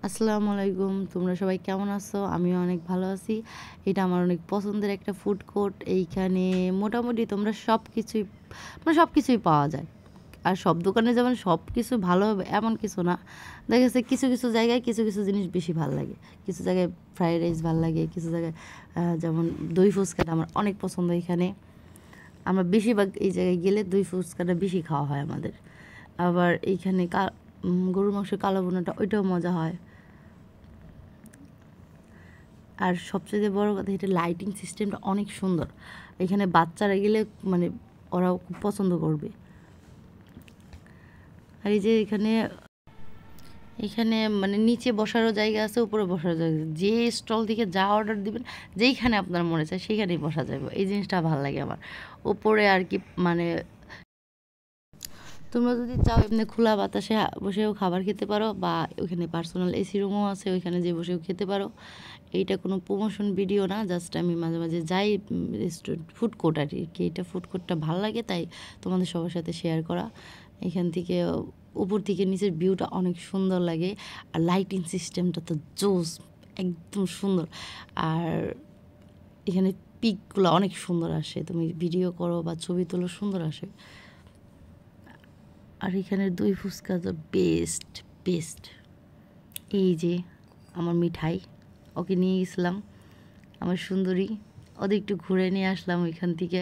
আসসালামু আলাইকুম, তোমরা সবাই কেমন আছো? আমিও অনেক ভালো আছি। এটা আমার অনেক পছন্দের একটা ফুড কোর্ট। এইখানে মোটামুটি তোমরা সব কিছুই সব কিছুই পাওয়া যায়। আর সব দোকানে যেমন সব কিছু ভালো হবে এমন কিছু না। দেখা যাচ্ছে কিছু কিছু জায়গায় কিছু কিছু জিনিস বেশি ভালো লাগে। কিছু জায়গায় ফ্রাইড রাইস ভালো লাগে, কিছু জায়গায় যেমন দই ফুচকাটা আমার অনেক পছন্দ। এখানে আমরা বেশিরভাগ এই জায়গায় গেলে দই ফুচকাটা বেশি খাওয়া হয় আমাদের। আবার এইখানে গরুর মাংসের কালো ভুনাটা ওইটাও মজা হয়। আর সবচেয়ে বড় কথা, এটা লাইটিং সিস্টেমটা অনেক সুন্দর। এখানে বাচ্চারা গেলে মানে ওরাও খুব পছন্দ করবে। আর এই যে এখানে এখানে মানে নিচে বসারও জায়গা আছে, উপরে বসার জায়গা আছে। যে স্টল থেকে যা অর্ডার দিবেন, যেইখানে আপনার মনে চায় সেইখানেই বসা যাবে। এই জিনিসটা ভালো লাগে আমার। উপরে আর কি মানে তোমরা যদি চাও এমনি খোলা বাতাসে বসেও খাবার খেতে পারো, বা ওইখানে পার্সোনাল এসি রুমও আছে, ওইখানে যে বসেও খেতে পারো। এইটা কোনো প্রমোশন ভিডিও না, জাস্ট আমি মাঝে মাঝে যাই রেস্টুরেন্ট ফুড কোর্ট আর কি। এটা ফুড কোর্টটা ভালো লাগে, তাই তোমাদের সবার সাথে শেয়ার করা। এখান থেকে উপর থেকে নিচের ভিউটা অনেক সুন্দর লাগে। আর লাইটিং সিস্টেমটা তো জোস, একদম সুন্দর। আর এখানে পিকগুলো অনেক সুন্দর আসে, তুমি ভিডিও করো বা ছবি তোলো, সুন্দর আসে। আর এখানের দই ফুচকা তো বেস্ট বেস্ট। এই যে আমার মিঠাই, ওকে নিয়ে গেছিলাম, আমার সুন্দরী। ওদের একটু ঘুরে নিয়ে আসলাম ওইখান থেকে।